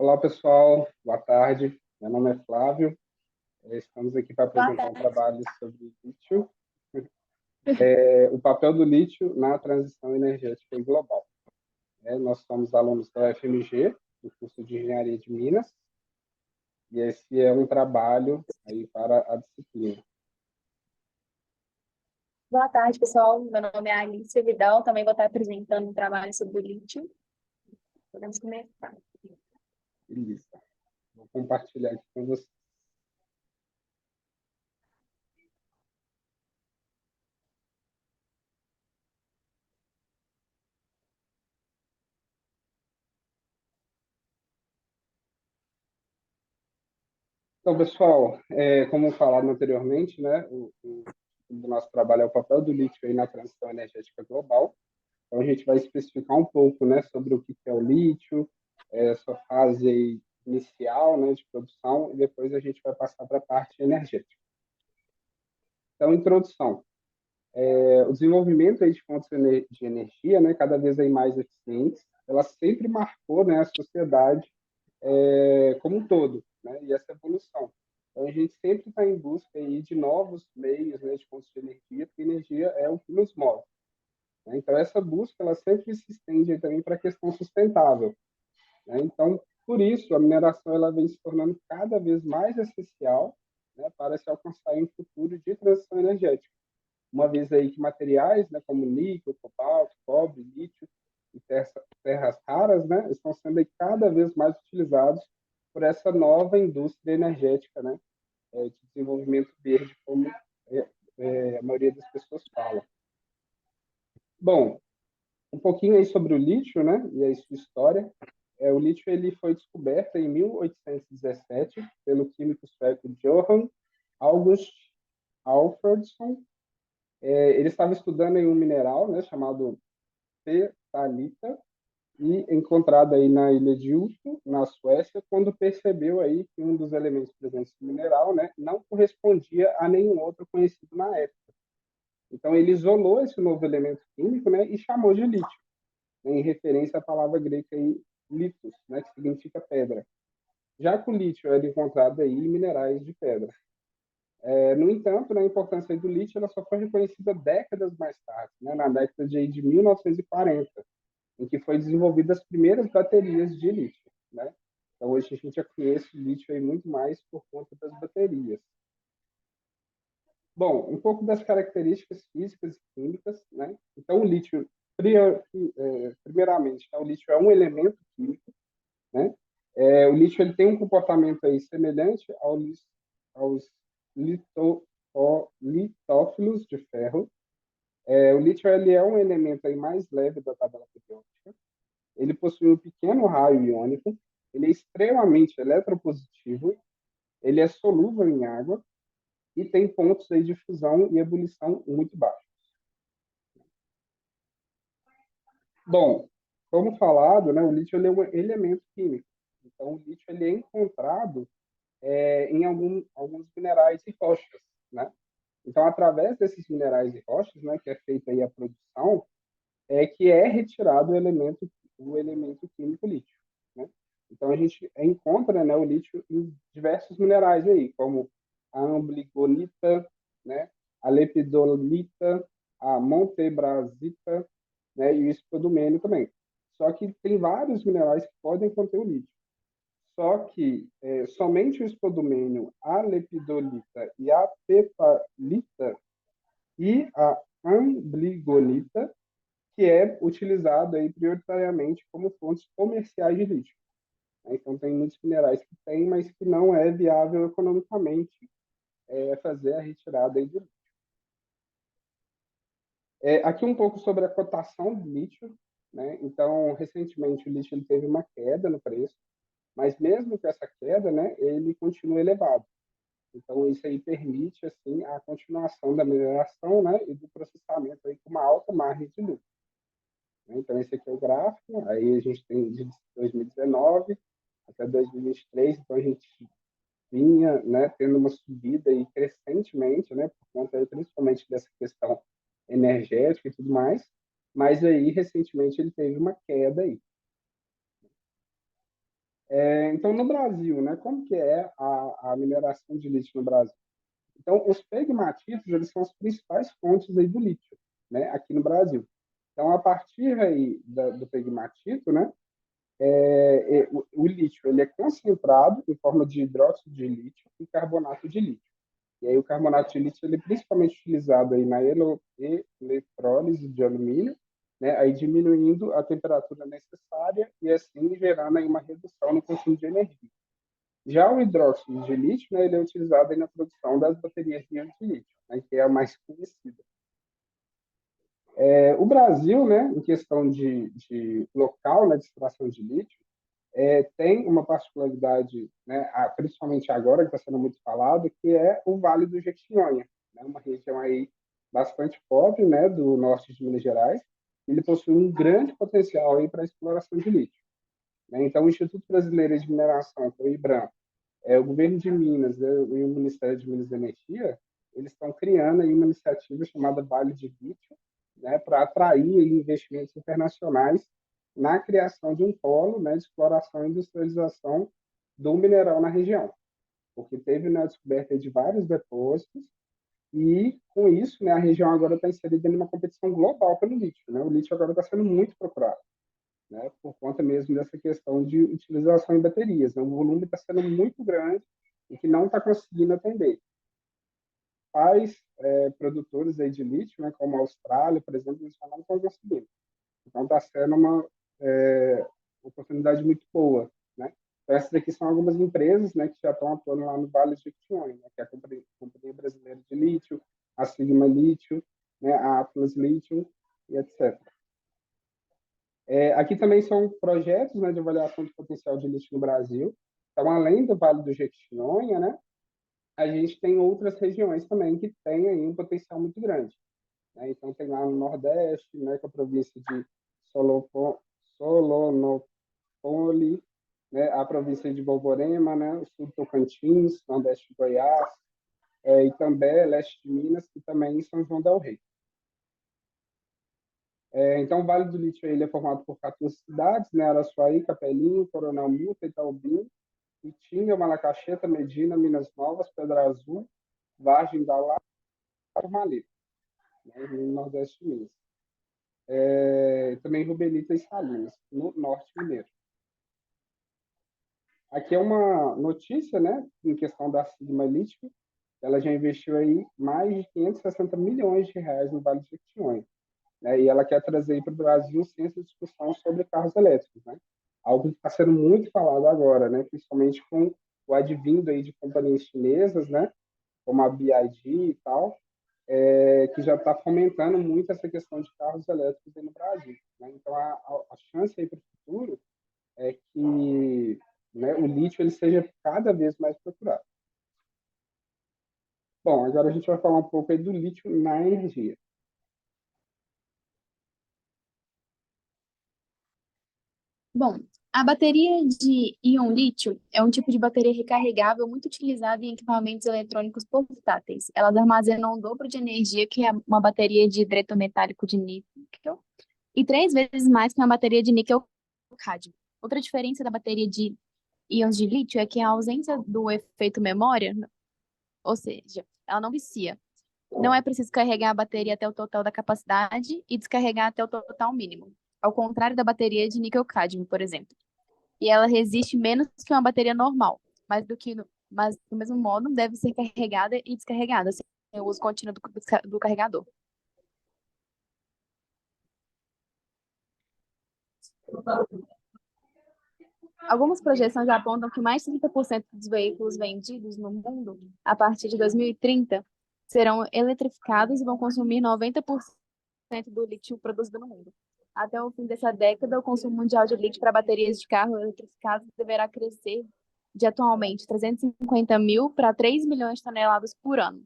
Olá, pessoal. Boa tarde. Meu nome é Flávio. Estamos aqui para Boa apresentar um tarde. trabalho sobre lítio, o papel do lítio na transição energética global. Nós somos alunos da UFMG, do curso de Engenharia de Minas, e esse é um trabalho aí para a disciplina. Boa tarde, pessoal. Meu nome é Alice Vidal. Também vou estar apresentando um trabalho sobre o lítio. Podemos começar. Beleza. Vou compartilhar aqui com vocês. Então, pessoal, como falado anteriormente, né, o nosso trabalho é o papel do lítio aí na transição energética global. Então, a gente vai especificar um pouco, né, sobre o que é o lítio, sua fase inicial, né, de produção, e depois a gente vai passar para a parte energética. Então, introdução. O desenvolvimento aí de fontes de energia, né, cada vez aí mais eficientes, ela sempre marcou, né, a sociedade como um todo, né, e essa evolução. Então, a gente sempre está em busca aí de novos meios, né, de fontes de energia, porque energia é o que nos move. Então, essa busca ela sempre se estende também para a questão sustentável. Então, por isso, a mineração ela vem se tornando cada vez mais essencial, né, para se alcançar um futuro de transição energética. Uma vez aí que materiais, né, como níquel, cobalto, cobre, lítio e terras raras, né, estão sendo aí cada vez mais utilizados por essa nova indústria energética, né, de desenvolvimento verde, como a maioria das pessoas fala. Bom, um pouquinho aí sobre o lítio, né, e a sua história. O lítio ele foi descoberto em 1817 pelo químico sueco Johan August Alfredsson. Ele estava estudando em um mineral, né, chamado petalita, e encontrado aí na ilha de Uto, na Suécia, quando percebeu aí que um dos elementos presentes no mineral, né, não correspondia a nenhum outro conhecido na época. Então ele isolou esse novo elemento químico, né, e chamou de lítio, né, em referência à palavra grega aí, litos, né, que significa pedra. Já que o lítio era encontrado aí em minerais de pedra. No entanto, né, a importância do lítio ela só foi reconhecida décadas mais tarde, né, na década de 1940, em que foi desenvolvidas as primeiras baterias de lítio. Né? Então, hoje a gente já conhece o lítio aí muito mais por conta das baterias. Bom, um pouco das características físicas e químicas. Né? Então, o lítio, primeiramente, tá? O lítio é um elemento químico. Né? O lítio ele tem um comportamento aí semelhante aos litófilos de ferro. O lítio ele é um elemento aí mais leve da tabela periódica. Ele possui um pequeno raio iônico. Ele é extremamente eletropositivo. Ele é solúvel em água e tem pontos aí de fusão e ebulição muito baixos. Bom, como falado, né, o lítio ele é um elemento químico. Então, o lítio ele é encontrado em alguns minerais e rochas, né? Então, através desses minerais e rochas, né, que é feita aí a produção, que é retirado o elemento químico lítio, né? Então, a gente encontra, né, o lítio em diversos minerais aí, como a ambligonita, né, a lepidolita, a montebrasita, né, e o espodumênio também. Só que tem vários minerais que podem conter o lítio. Só que somente o espodumênio, a lepidolita e a pepalita e a ambligonita, que é utilizado aí prioritariamente como fontes comerciais de lítio. Então, tem muitos minerais que tem, mas que não é viável economicamente fazer a retirada aí do lítio. Aqui um pouco sobre a cotação do lítio. Né? Então, recentemente, o lítio ele teve uma queda no preço, mas mesmo com essa queda, né, ele continua elevado. Então, isso aí permite assim, a continuação da mineração, né, e do processamento aí, com uma alta margem de lucro. Então, esse aqui é o gráfico. Aí a gente tem de 2019 até 2023. Então, a gente vinha, né, tendo uma subida aí crescentemente, né, por conta aí, principalmente dessa questão energética e tudo mais. Mas aí, recentemente, ele teve uma queda aí. Então, no Brasil, né, como que é a mineração de lítio no Brasil? Então, os pegmatitos, eles são as principais fontes aí do lítio, né, aqui no Brasil. Então, a partir aí do pegmatito, né, o lítio ele é concentrado em forma de hidróxido de lítio e carbonato de lítio. E aí o carbonato de lítio ele é principalmente utilizado aí na eletrólise de alumínio, né, aí diminuindo a temperatura necessária e assim gerando aí uma redução no consumo de energia. Já o hidróxido de lítio, né, ele é utilizado aí na produção das baterias de lítio, né, que é a mais conhecida. O Brasil, né, em questão de local, né, de extração de lítio, tem uma particularidade, né, principalmente agora que está sendo muito falado, que é o Vale do Jequitinhonha, né, uma região aí bastante pobre, né, do norte de Minas Gerais. Ele possui um grande potencial aí para a exploração de lítio, né? Então, o Instituto Brasileiro de Mineração, que é o IBRAM, o governo de Minas, né, e o Ministério de Minas e Energia, eles estão criando aí uma iniciativa chamada Vale de Lítio, né, para atrair investimentos internacionais na criação de um polo, né, de exploração e industrialização do mineral na região, porque teve, né, a descoberta de vários depósitos e, com isso, né, a região agora está inserida em uma competição global pelo lítio. Né? O lítio agora está sendo muito procurado, né, por conta mesmo dessa questão de utilização em baterias. Né? O volume está sendo muito grande e que não está conseguindo atender. Pais produtores aí de lítio, né, como a Austrália, por exemplo, eles já não estão conseguindo. Então, está sendo uma oportunidade muito boa. Né? Então, essas aqui são algumas empresas, né, que já estão atuando lá no Vale de Jequitinhonha, né, que é a Companhia Brasileira de Lítio, a Sigma Lítio, né, a Atlas Lítio e etc. Aqui também são projetos, né, de avaliação de potencial de lítio no Brasil. Então, além do Vale do Jequitinhonha, né, a gente tem outras regiões também que têm aí um potencial muito grande. Né? Então, tem lá no Nordeste, né, com a província de Solonopole, né, a província de Borborema, né, o sul do Tocantins, Nordeste de Goiás, e também leste de Minas, e também em São João del Rei. Então, o Vale do Lítio ele é formado por 14 cidades, né, Araçuaí, Capelinho, Coronel Muta, Itaubim, Itinga, Malacaxeta, Medina, Minas Novas, Pedra Azul, Vargem da Lapa e Turmalina, né, no Nordeste de Minas. Também Rubelita e Salinas, no Norte Mineiro. Aqui é uma notícia, né, em questão da Sigma Lithium. Ela já investiu aí mais de 560 milhões de reais no Vale do Jequitinhonha, né, e ela quer trazer para o Brasil um centro de discussão sobre carros elétricos, né, algo que está sendo muito falado agora, né, principalmente com o advindo aí de companhias chinesas, né, como a BYD e tal, que já está fomentando muito essa questão de carros elétricos aí no Brasil. Né? Então, a chance aí para o futuro é que, né, o lítio ele seja cada vez mais procurado. Bom, agora a gente vai falar um pouco aí do lítio na energia. Bom, a bateria de íon lítio é um tipo de bateria recarregável muito utilizada em equipamentos eletrônicos portáteis. Elas armazenam o dobro de energia que uma bateria de hidreto metálico de níquel e 3 vezes mais que uma bateria de níquel-cádmio. Outra diferença da bateria de íons de lítio é que a ausência do efeito memória, ou seja, ela não vicia. Não é preciso carregar a bateria até o total da capacidade e descarregar até o total mínimo, ao contrário da bateria de níquel-cádmio, por exemplo. E ela resiste menos que uma bateria normal, mas do mesmo modo deve ser carregada e descarregada, sem o uso contínuo do carregador. Algumas projeções apontam que mais de 30% dos veículos vendidos no mundo, a partir de 2030, serão eletrificados e vão consumir 90% do lítio produzido no mundo. Até o fim dessa década, o consumo mundial de lítio para baterias de carro eletrificados deverá crescer de atualmente 350 mil para 3 milhões de toneladas por ano,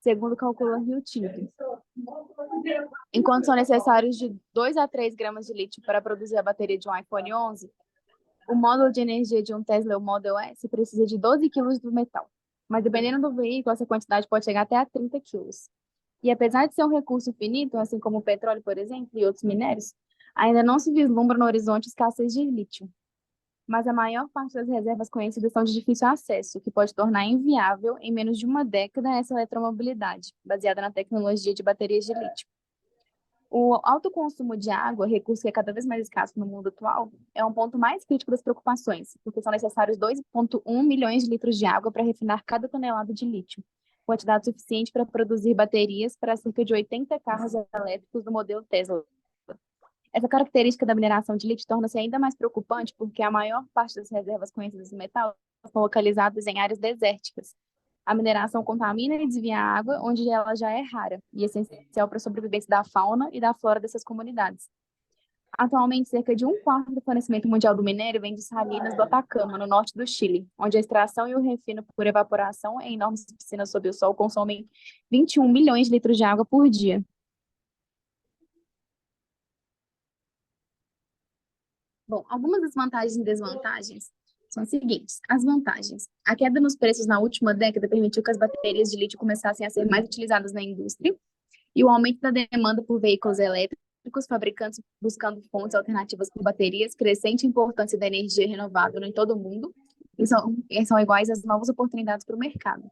segundo calcula Rio Tinto. Enquanto são necessários de 2 a 3 gramas de lítio para produzir a bateria de um iPhone 11, o módulo de energia de um Tesla Model S precisa de 12 quilos do metal. Mas dependendo do veículo, essa quantidade pode chegar até a 30 quilos. E apesar de ser um recurso finito, assim como o petróleo, por exemplo, e outros minérios, ainda não se vislumbra no horizonte escassez de lítio. mas a maior parte das reservas conhecidas são de difícil acesso, o que pode tornar inviável, em menos de uma década, essa eletromobilidade, baseada na tecnologia de baterias de lítio. O alto consumo de água, recurso que é cada vez mais escasso no mundo atual, é um ponto mais crítico das preocupações, porque são necessários 2,1 milhões de litros de água para refinar cada tonelada de lítio, quantidade suficiente para produzir baterias para cerca de 80 carros elétricos do modelo Tesla. Essa característica da mineração de lítio torna-se ainda mais preocupante porque a maior parte das reservas conhecidas do metal estão localizadas em áreas desérticas. A mineração contamina e desvia a água, onde ela já é rara e essencial para a sobrevivência da fauna e da flora dessas comunidades. Atualmente, cerca de um quarto do fornecimento mundial do minério vem de salinas do Atacama, no norte do Chile, onde a extração e o refino por evaporação em enormes piscinas sob o sol consomem 21 milhões de litros de água por dia. Bom, algumas das vantagens e desvantagens são as seguintes. As vantagens. A queda nos preços na última década permitiu que as baterias de lítio começassem a ser mais utilizadas na indústria e o aumento da demanda por veículos elétricos, fabricantes buscando fontes alternativas por baterias, crescente importância da energia renovável em todo o mundo, e são iguais às novas oportunidades para o mercado.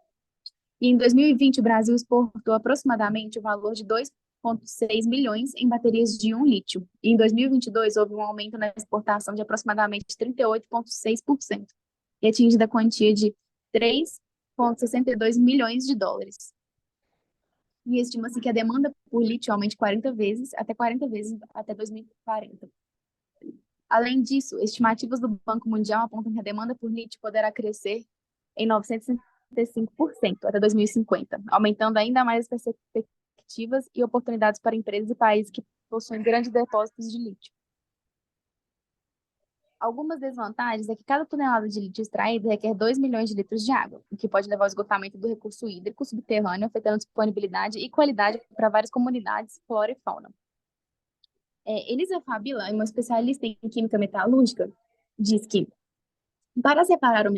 E em 2020, o Brasil exportou aproximadamente o valor de 2,6 milhões em baterias de íon lítio. E em 2022, houve um aumento na exportação de aproximadamente 38,6% e atingiu a quantia de 3,62 milhões de dólares. E estima-se que a demanda por lítio aumente 40 vezes até 2040. Além disso, estimativas do Banco Mundial apontam que a demanda por lítio poderá crescer em 965% até 2050, aumentando ainda mais as perspectivas e oportunidades para empresas e países que possuem grandes depósitos de lítio. Algumas desvantagens é que cada tonelada de lítio extraído requer 2 milhões de litros de água, o que pode levar ao esgotamento do recurso hídrico subterrâneo, afetando disponibilidade e qualidade para várias comunidades, flora e fauna. Elisa Fabila, uma especialista em química metalúrgica, diz que para separar o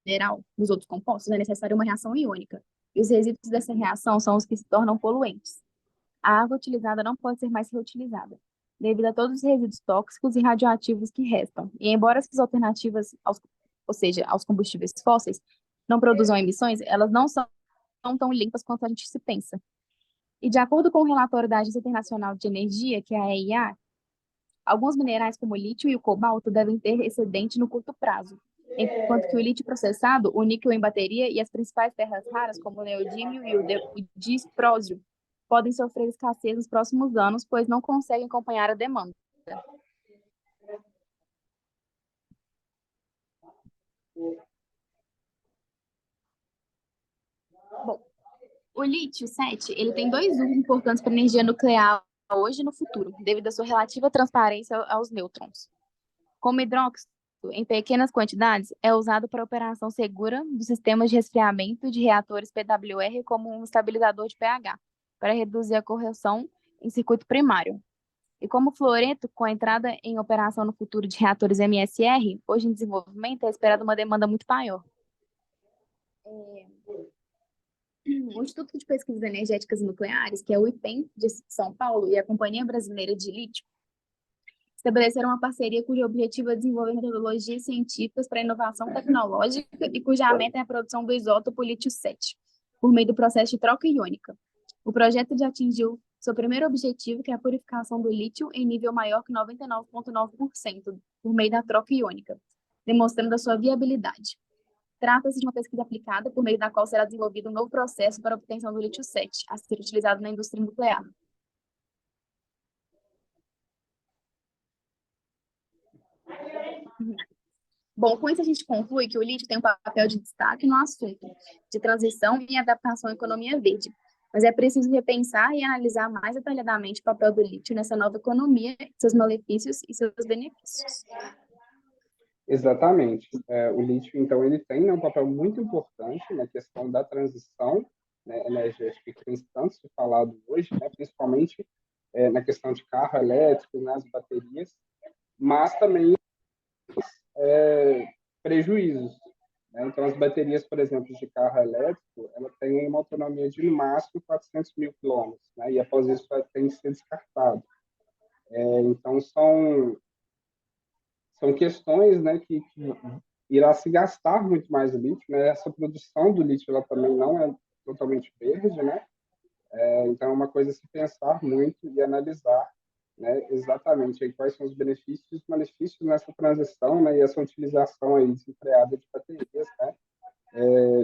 mineral dos outros compostos é necessária uma reação iônica, e os resíduos dessa reação são os que se tornam poluentes. A água utilizada não pode ser mais reutilizada, devido a todos os resíduos tóxicos e radioativos que restam. E embora essas alternativas, ou seja, aos combustíveis fósseis, não produzam emissões, elas não são tão limpas quanto a gente se pensa. E de acordo com o relatório da Agência Internacional de Energia, que é a EIA, alguns minerais como o lítio e o cobalto devem ter excedente no curto prazo, enquanto que o lítio processado, o níquel em bateria e as principais terras raras, como o neodímio e o disprósio, podem sofrer escassez nos próximos anos, pois não conseguem acompanhar a demanda. Bom, o lítio 7, ele tem dois usos importantes para a energia nuclear hoje e no futuro, devido à sua relativa transparência aos nêutrons. Como hidróxido, em pequenas quantidades, é usado para operação segura dos sistemas de resfriamento de reatores PWR como um estabilizador de pH, para reduzir a corrosão em circuito primário. E como fluoreto, com a entrada em operação no futuro de reatores MSR, hoje em desenvolvimento, é esperada uma demanda muito maior. O Instituto de Pesquisas Energéticas e Nucleares, que é o IPEN de São Paulo, e a Companhia Brasileira de Lítio, estabeleceram uma parceria cujo objetivo é desenvolver metodologias científicas para inovação tecnológica e cuja meta é a produção do isótopo lítio-7, por meio do processo de troca iônica. O projeto já atingiu seu primeiro objetivo, que é a purificação do lítio em nível maior que 99,9% por meio da troca iônica, demonstrando a sua viabilidade. Trata-se de uma pesquisa aplicada, por meio da qual será desenvolvido um novo processo para a obtenção do lítio-7, a ser utilizado na indústria nuclear. Bom, com isso a gente conclui que o lítio tem um papel de destaque no assunto de transição e adaptação à economia verde. Mas é preciso repensar e analisar mais detalhadamente o papel do lítio nessa nova economia, seus malefícios e seus benefícios. Exatamente. O lítio, então, ele tem, né, um papel muito importante na questão da transição, né, energética que tem tanto se falado hoje, né, principalmente na questão de carro elétrico, nas baterias, mas também prejuízos. Né? Então, as baterias, por exemplo, de carro elétrico, ela tem uma autonomia de no máximo 400 mil quilômetros, né? E após isso tem que ser descartado. Então, são questões, né, que irá se gastar muito mais lítio, né? Essa produção do lítio ela também não é totalmente verde, né? Então é uma coisa a se pensar muito e analisar, né, exatamente aí quais são os benefícios e os malefícios nessa transição, né, e essa utilização aí desenfreada de baterias, né,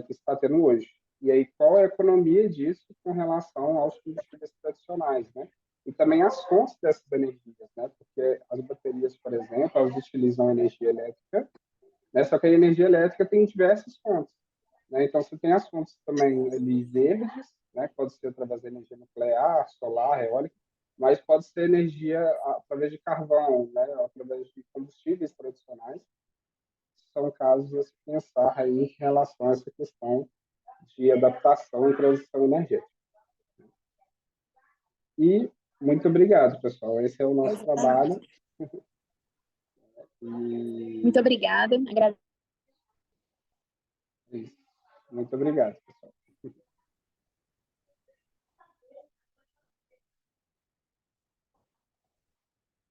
que está tendo hoje. E aí qual é a economia disso com relação aos combustíveis tradicionais, né? E também as fontes dessas energias, né? Porque as baterias, por exemplo, elas utilizam energia elétrica, né? Só que a energia elétrica tem diversas fontes, né? Então, você tem as fontes também ali verdes, né? Pode ser através da energia nuclear, solar, eólica, mas pode ser energia através de carvão, né? Através de combustíveis tradicionais. São casos a se pensar aí em relação a essa questão de adaptação e transição energética. E muito obrigado, pessoal. Esse é o nosso trabalho. Exatamente. Muito E obrigada. muito obrigado, pessoal.